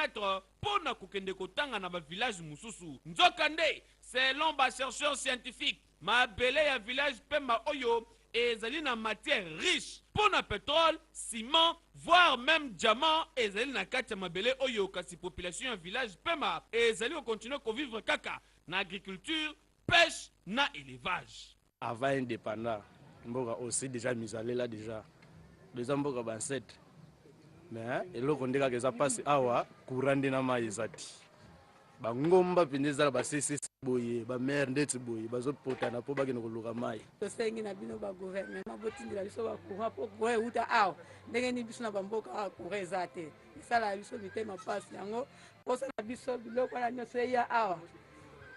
mpona kokende kotanga na bavillage mosusu nzokande selon bachercheurs scientifiques mabele ya village pemba oyo ezali na matière riche mpona pétrole ciment voire même diamant ezali na kati ya mabele oyo kasi population ya village pemba ezali kokontinue kovivre kaka na agriculture pêche na élevage. Avant indépendant mboka aussi déjà misale là déjà mboka bancêtre mais eloko ndeka keza passe awa courant na mai ezati bangomba pinde ezala basese boye bamere ndeti boye bazopotana po bakende koluka mai tosengi na bino bagouvernement botindela biso bacourant po courant euta awa ndenge ni biso na bamboka awa courant eza te esala biso mitema mpasi yango posa na biso biloko wana nyonso eya awa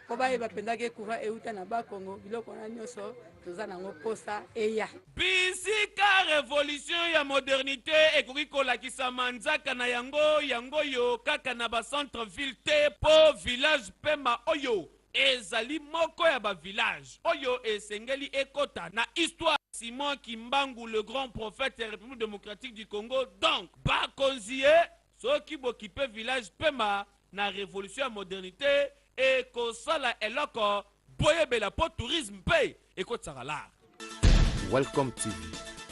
po bayeba mpendaki courant euta na bakongo biloko wana nyonso toza nango posa eya bisika révolution ya modernité ekoki kolakisama nzaka na yango yo kaka na bacentre ville te po village pemba oyo ezali moko ya bavillage oyo esengeli ekota na histoire Simon Kimbangu le grand prophète ya République démocratique du Congo donc bakonzie soki bokipe village pemba na révolution ya modernité ekosala eloko boyebela po tourisme mpe ekotisaka l'art. Welcome TV.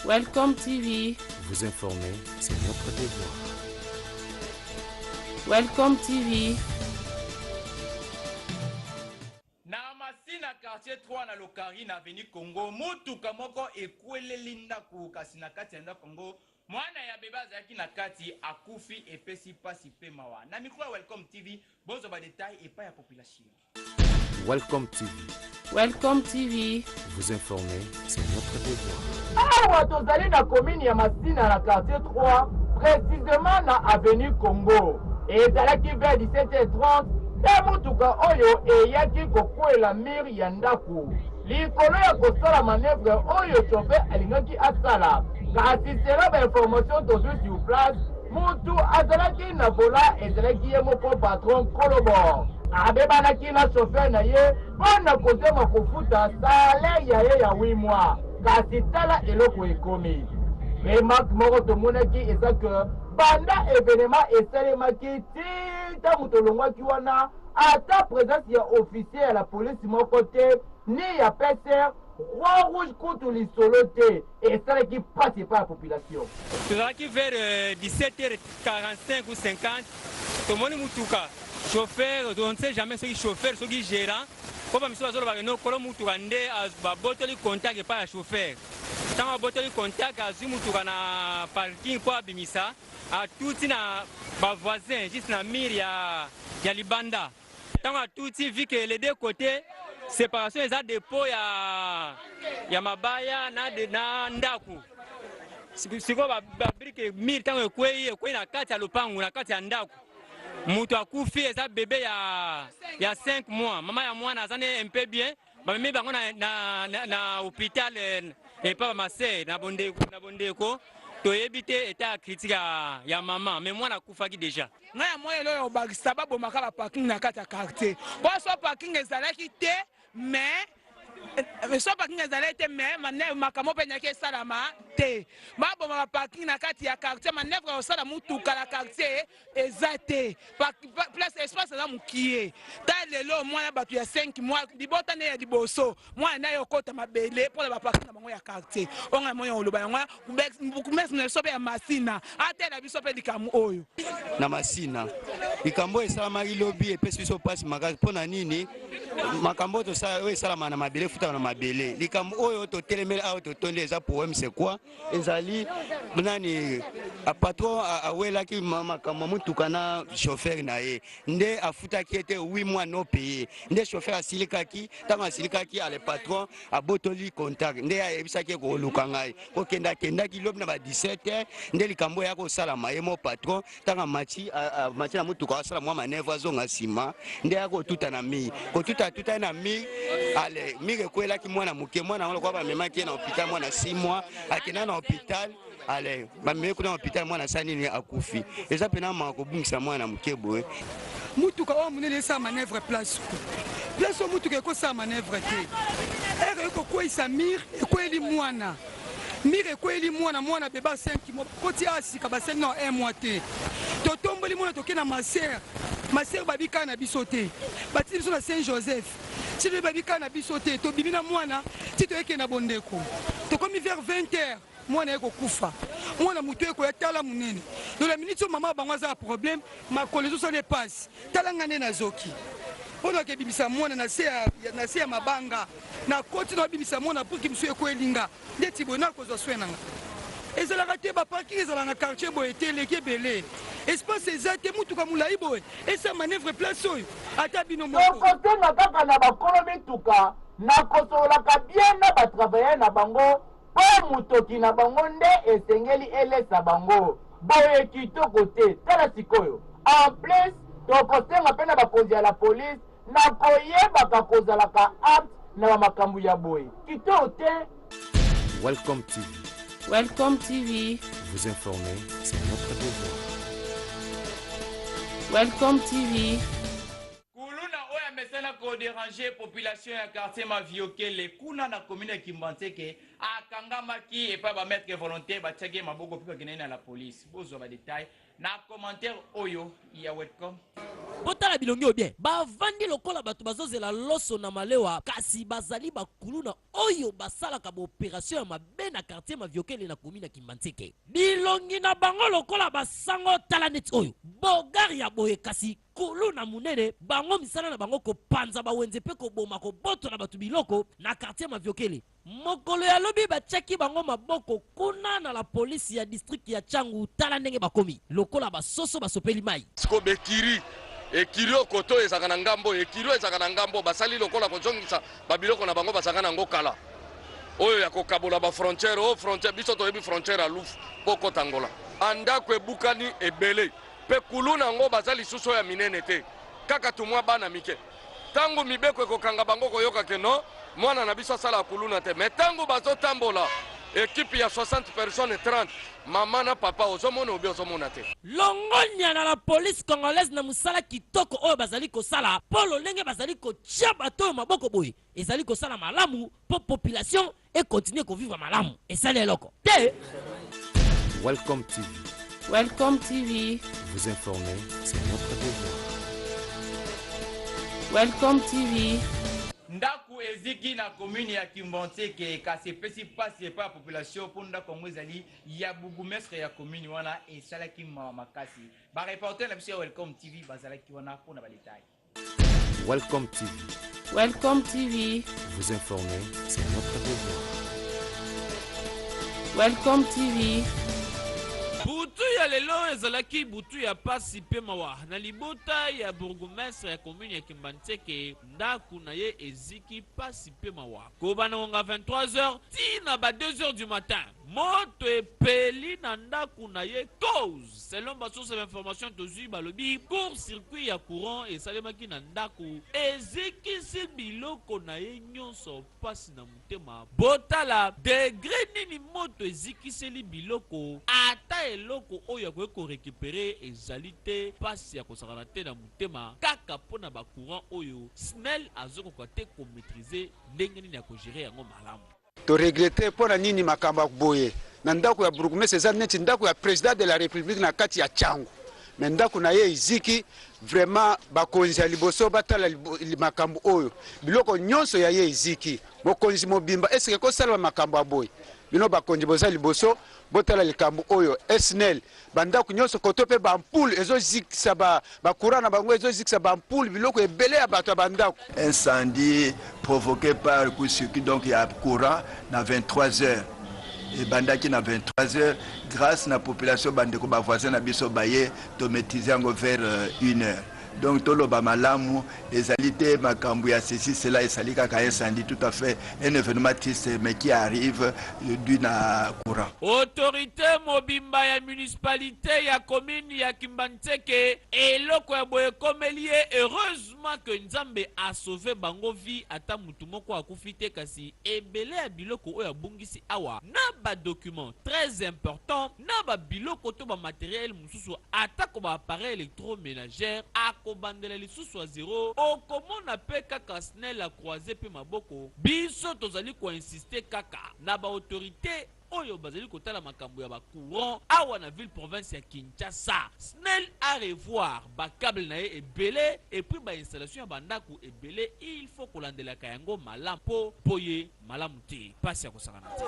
Welcome TV. Vous informer, c'est notre devoir. Welcome TV. Na masina quartier 3 na Lokari na Avenue Congo mutuka moko ekweleli ndako kasi na kati ya ndako Congo mwana ya beba azalaki na kati akufi epesi pasi pe mawa na micro ya Welcome TV bozo ba détail et pas ya population. Welcome TV. Welcome TV. Vous informer, c'est notre devoir. Awa tozali na commune ya Masina na quartier 3 précisément na Avenue Congo ezalaki vers 17h30 nde mutuka oyo eyaki kokwela mire ya ndako likolo ya kosala manevre oyo chauffeur alingaki asala kasi sela bainformation tozwi sur place mutu azalaki na vola ezalaki ye moko patron Kolobor abebanaki na chauffeur na ye mpona kozema kofuta salaire ya ye ya 8 mois kasi tala eloko ekomi remarque moko tomonaki eza ke banda événement esalemaki tita moto olongwaki wana ata présence ya officier ya la police moko te ni ya peser Roi Rouge kutu lisolo te esalaki pasi epai ya population. Tozalaki vers 17h45 ou 50 tomoni mutuka chauffeur on ne sait jamais soki chauffeur soki gérant po bamiso bazoloba no kolo mutuka nde babotoli contact epai ya chauffeur ntango babotoli contact azwi mutuka na parking po abimisa atuti na bavoisin juste na mire ya libanda ntango atuti vi ke les deux côtés séparation eza dépôt ya mabaya na ndaku sikoyo babrike mire ntango ekwei na kati ya lopangu na kati ya ndaku mutu akufi eza bebe ya 5 mois mama ya mwana aza ne un peu bien bamemi bango na hôpital epa bamase na bondeko toyebi te eta ya critique ya mama me mwana akufaki deja ngai ya moyelo oyo obakisa babomaka baparking na kati ya quartier po so parking ezalaki te mais so parking ezalaki te mais makambo mpe nyaki esalama te baboma baparking na kati ya quartier manevre ya kosala mutuka na quartier eza te place espace eza mokie ta lelo mwana bato ya 5 mois libota nde ya liboso mwana na ye okota mabele mpona baparking na bango ya quartier onga moyo oloba yango bukumesi na biso mpe ya masina atela biso mpe likambo oyo na masina likambo esalamaki lobi epesi biso mpasi makasi mpona nini makambo oyo esalama na mabele efutaka na mabele likambo oyo totelemeli awa totondi eza problème c'est quoi ezali nani patron awelaki makambo mutuka na chauffeur na ye nde afutaki ete 8 mois no paye nde chauffeur asilikaki ntango asilikaki ale patron abotoli contact nde ayebisaki ekoluka ngai kokendakendaki lobi na ba 17h nde likambo ya kosalama ye mo patron ntango machi na mutuka asala mwa manevre azonga nsima nde akotuta na mire kotuta na mire ale mire ekwelaki mwana moke mwana ngo kwa bamemaki ye na hôpital mwana 6 mois akenda na hôpital ale bamemi kuna na hôpital mwana sa nini akufi eza pena maka kobungisa mwana moke boye mutuka oyo monene esala manevre place oyo mutuka ekosala manevre te ere kokweyisa mire ekweyeli mwana mire ekweyeli mwana beba 5 mois koti asika basali na 1 mois te totomboli mwana toke na masere babika na biso te batili biso na Saint Joseph tili babika na biso te tobimi na mwana ti toyeke na bondeko tokomi vers 20h mwana ekokufa mwana mutu ekoya tala munene lola miniti oyo mama bango aza na problème makolo ezosala epasi tala nga nde nazoki mpona okebimisa mwana na se ya mabanga na koti na obimisa mwana pour ki misu ekoyelinga ndeti boye nakozwa swe nanga ezalaka te baparking ezala na quartier boye te eleki ebele espace eza te mutuka molai boye esa manevre place oyo ata bino mokotenga kaka na bakolo mituka nakosololaka bien na batravaye na bango mpo motoki na bango nde esengeli elesa bango boye kitoko te tala sikoyo en plus tokosenga mpe na bakonzi ya la police na koyebaka kozalaka apte na bamakambo ya boye kitoko te. Welcome TV. Welcome TV. Vous informer, c'est notre devoir. Welcome TV. Kuluna oya mesana ko déranger population ya quartier Maviokele kuna na commune ya Kimbanteke akangamaki et pas ba mettre volontaire ba tchage maboko piko kinena la police. Bozo ba détail na commentaire oyo ya welcome. Botala bilongi bien bavandi lokola bato bazozela loso na malewa kasi bazali bakuluna oyo basalaka ba opération ya mabe na quartier Maviokele na commune ya Kimbanteke bilongi na bango lokola basango tala net oyo bogari ya boye kasi kuluna munene bango misala na bango kopanza bawenze pe koboma koboto na bato biloko na quartier Maviokele mokolo ya lobi bachaki bango maboko kuna na la polisi ya district ya Changu tala ndenge bakomi lokola basoso basopeli mai siko bekiri ekirio koto ezaka na ngambo ekirio ezaka na ngambo basali lokola kozongisa babiloko na bango basaka na ngo kala oyo ya kokabola ba frontière o frontière biso toyebi frontière a lufu poko tangola andako ebukani ebele pe kuluna ngo bazali suso ya minene te kaka tumwa bana mike tango mibeko ekokanga bango koyoka keno mwana na biso sala kuluna te mais tango bazo tambola équipe ya 60 personnes 30 mama na papa ozomona obi ozomona te longonya na la police congolaise na musala kitoko oyo bazali kosala polo ndenge bazali kotia bato maboko boye ezali kosala malamu po population et continuer ko vivre malamu esala eloko te. Welcome TV. Welcome TV. Vous informer, c'est notre devoir. Welcome TV. Ndaku eziki na commune ya Kimbanteke kasi pesi pasi pa population pour ndako ngozali ya bourgmestre ya commune wana esalaki makasi ba reporter na biso Welcome TV bazalaki wana pour na ba détail. Welcome TV. Welcome TV. Vous informer, c'est notre devoir. Welcome TV. butu ya lelo ezalaki butu ya pasi pe mawa na libota ya bourgmestre ya commune ya Kimbanteke ndaku na ye eziki pasi pe mawa kobana ngonga 23h tina ba 2h du matin moto epeli na ndaku na ye cause selon ba source d'information tozui balobi court circuit ya courant esalemaki na ndaku ezikisi biloko na ye nyonso pasi na mutema botala degré nini moto ezikiseli biloko ata eloko oyo akoki korekipere ezali te pasi ya kosakana te na mutema kaka mpona bacourant oyo snel azokoka te komaîtrize ndenge nini ya kogere yango malamu toregrete mpona nini makambo ya boye na ndako ya bourgmestre eza neti ndako ya président de la république na kati ya Changu me ndako na ye eziki vraiment bakonzi ya liboso batala makambo oyo biloko nyonso ya ye eziki mokonzi mobimba esike kosalama makambo ya boye bino bakonzi boza liboso botala likambo oyo SNL bandako nyonso koto mpe bampule ezozikisa bacourant na bango ezozikisa bampule biloko ebele ya bato ya bandako. Incendie provoqué par coup circuit donc il y a courant na 23h et bandaki na 23h grâce na population bandeko ba voisin na biso baye to maîtriser ngo vers 1h. Donc tout le bamalamu ezalité makambu ya ceci cela esalika ka incendie tout à fait un événement triste mais qui arrive d'une courant. Autorité mobimba ya municipalité ya commune ya Kimbanteke eloko ya boye komelie heureusement que Nzambe a sauvé bango vie ata mutu moko akufite kasi ebele ya biloko oyo abungisi awa na ba document très important na ba biloko to ba matériel mususu ata ko ba appareil électroménager a kobandela lisusu ya 0 okomona pe kaka snel acroise pe maboko biso tozali koinsiste kaka na baautorité oyo bazali kotala makambo ya bacourant awa na ville province ya Kinshasa. Snel à revoir bakable na ye ebele et puis bainstallation ya bandako ebele il faut kolandelaka yango malamu po poye malamu te pasi ya kosakana te.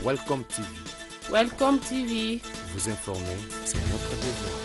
Welcome TV. Welcome TV. Vous informer, c'est notre devoir.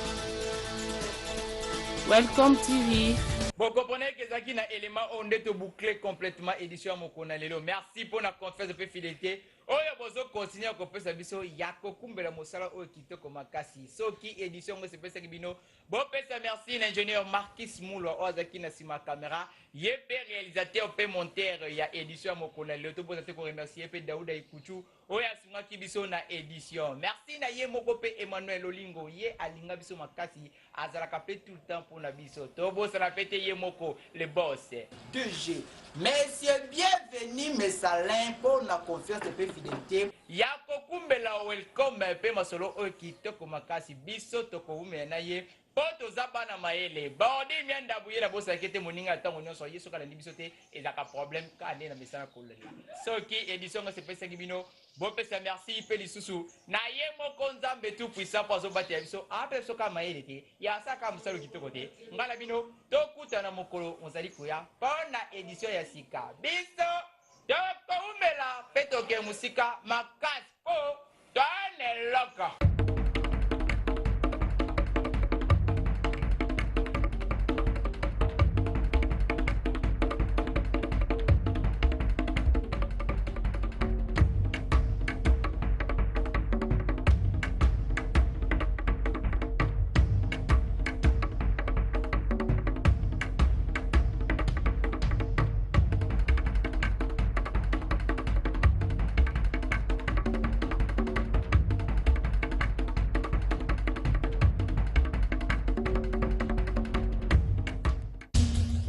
Welcome TV. Bon, comprenez que Zaki na élément on est bouclé complètement édition Mokona Lelo. Merci pour la confiance de fidélité. Oyo bozo continuer à kopesa biso yako kumbela mosala oyo kitoko makasi. Soki édition ngo sepesa kibino. Bon pesa merci l'ingénieur Marquis Moulo Ozaki na sima caméra. Yepé réalisateur pe monteur ya édition Mokona Lelo. To boza te ko remercier pe Daouda Ikuchu. Oya sunga kibiso na édition. Merci na ye moko pe Emmanuel Olingo ye alinga biso makasi azalaka pe tout le temps pour na biso. To boza na fete ye moko le boss. 2G. Messieurs, bienvenue mes salins pour la confiance de fidélité. Yako kumbela welcome pe masolo oyo kitoko makasi biso toko umena ye poto zabana maele bodi mianda buyela bosa kete moninga tango nyonso yeso kala libiso te ezaka problème ka ne na mesana kolela soki édition se pesa kibino bon pesa merci pe lisusu na ye moko nzambe tout puissant pour zobate biso ape soka maele te ya saka musalo kitoko te ngala bino tokuta na mokolo ozali koya pona édition ya sika biso toko umela petoke musika makasi po tane loka.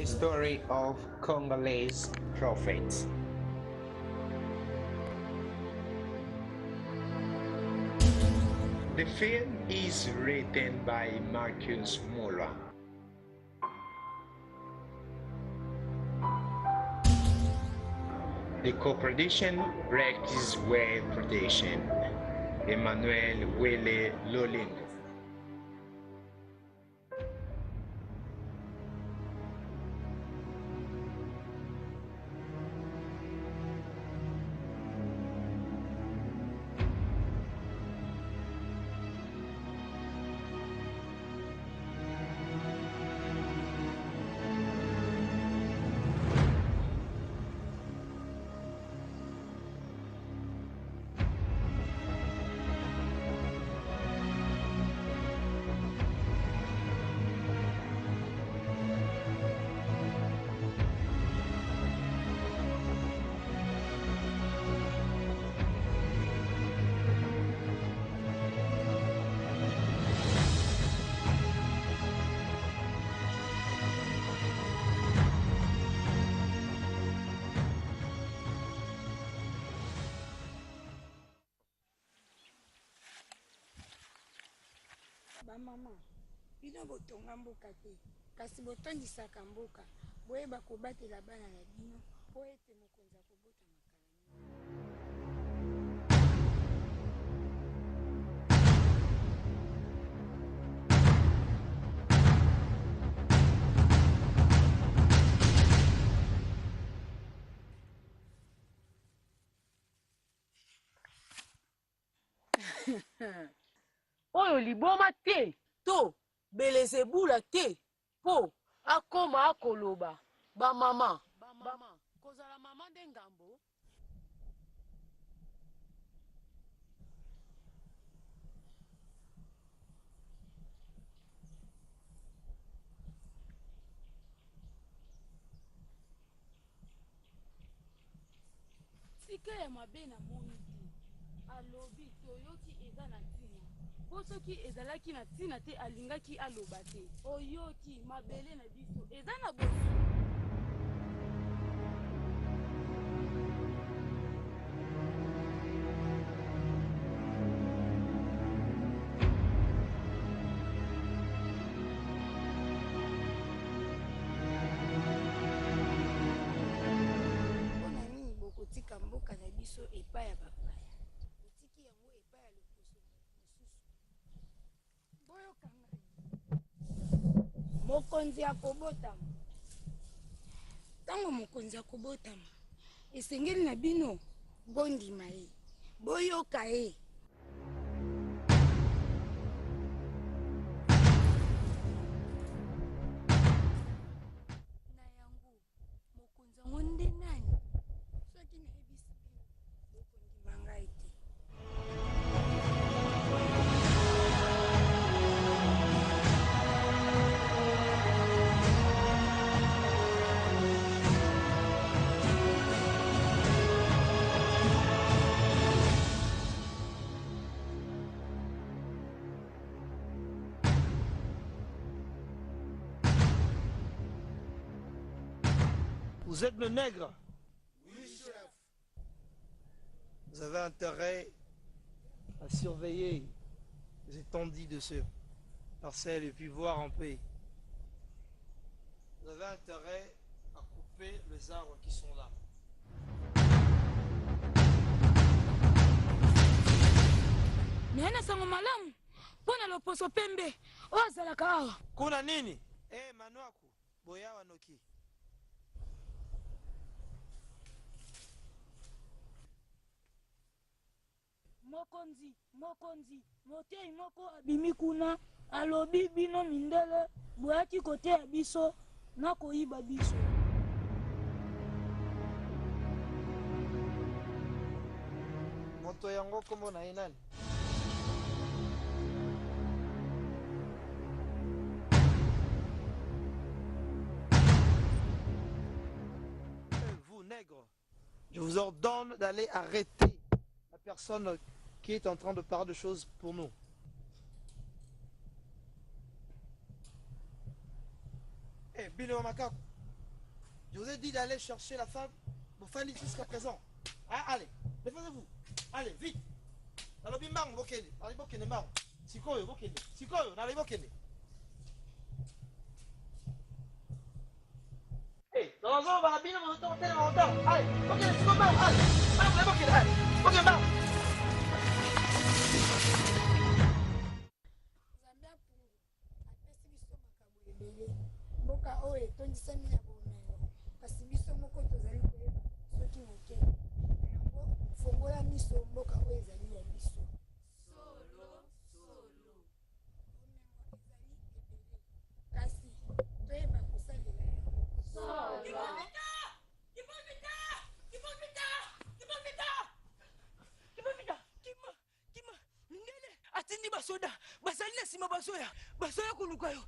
Story of Congolese prophets. The film is written by Marcus Muller. The co-production Break's Way Production. Emmanuel Wele Lolingo. Mama, bino botonga mboka te kasi botondisaka mboka boyeba kobatela bana na bino po ete mokonzi akobota makala. Oyo liboma te to belezebula te po akoma akoloba bamama kozala mama nde ngambo sika ya mabe na moni te alobi toyoki eza na ntina po soki ezalaki na ntina te alingaki aloba te oyoki mabele na biso eza na bosi. epai ya bapaya otiki yango epai ya loposo mosusu boyoka ngai mokonzi akobotama ntango mokonzi akobotama esengeli na bino bondima ye boyoka ye na yango mokonzi yango nde nani soki nayebisi bino bokondima ngai te Vous êtes le nègre? Oui, chef. Vous avez intérêt à surveiller les étendues de ce parcelle et puis voir en paix. Vous avez intérêt à couper les arbres qui sont là. nayena sango malamu mpo na loposo pembe oyo azalaka awa kuna nini? Manwaku boya wanoki. mokonzi motei moko abimi kuna alobi bino mindele boyaki koteya biso na koyiba biso Moto yango kombo na ye nani? Vous, nègre, je vous ordonne d'aller arrêter la personne qui est en train de parler de choses pour nous. Eh, Bino Makako, je vous ai dit d'aller chercher la femme, vous faites jusqu'à présent. Ah, allez, défendez-vous. Allez, vite. Dans le bimang, vous allez bokene mang. Sikoyo, bokene. Sikoyo, allez bokene. Eh, dans la zone, on va bien monter, allez, bokene, sikoyo, mang, allez. Allez, bokene, allez. Bokene, mang. mboka oyo etondisami na bomengo kasi biso moko tozali koyeba soki moke yango fongola miso mboka oyo ezali ya biso kasi toyeba kosalela mindele atindi basoda bazali na nsima bazoya koluka yo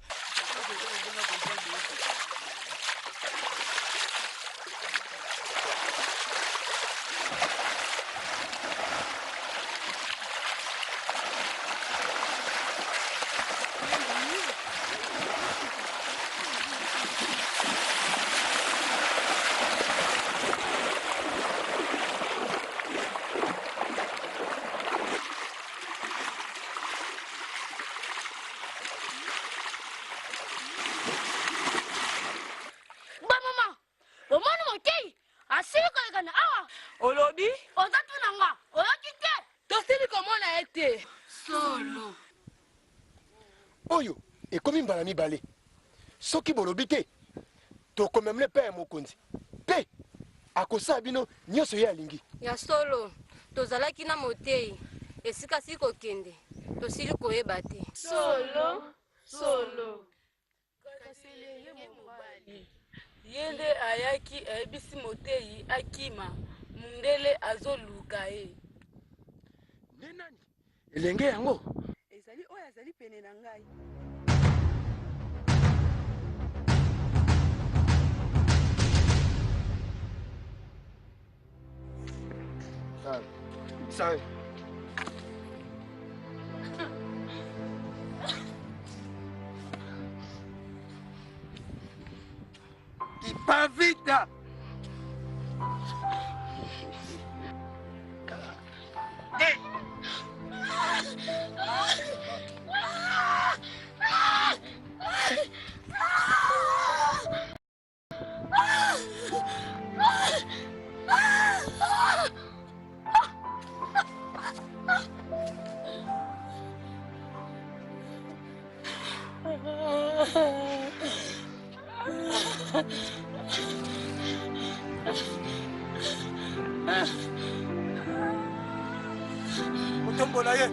olobi oza tunanga oyoki te tosili komona ye te solo oyo ekomi mbala mibale soki bolobi te tokomemele mpe ya mokonzi mpe akosala bino nyonso ye alingi ya solo tozalaki na motei esika sili kokende tosili koyeba te solo kasi lelo mobali ye nde ayaki ayebisi motei akima mundele azoluka ye nde nani elenge yango ezali oyo azali pene na ngai Sorry. Ipavita. Otombola ye.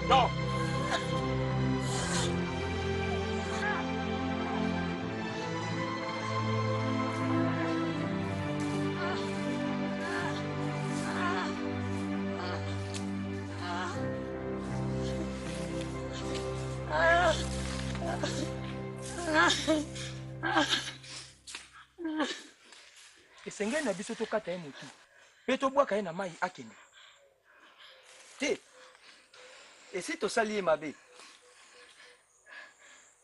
Non. esengeli na biso tokata ye motu mpe tobwaka ye na mai akende te esi tosali ye mabe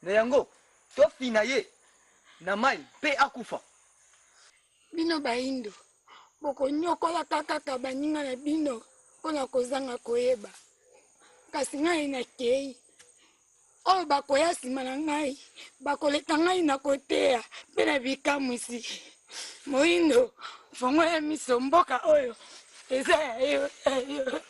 na yango tofina ye na mai mpe akufa. Bino baindo bokonyokolaka kaka baninga na bino mpona kozanga koyeba, kasi ngai nakei oyo bakoya nsima na ngai bakoleka ngai na koteya mpe na bikamwisi. Moindo fongola miso mboka oyo eza ya yo.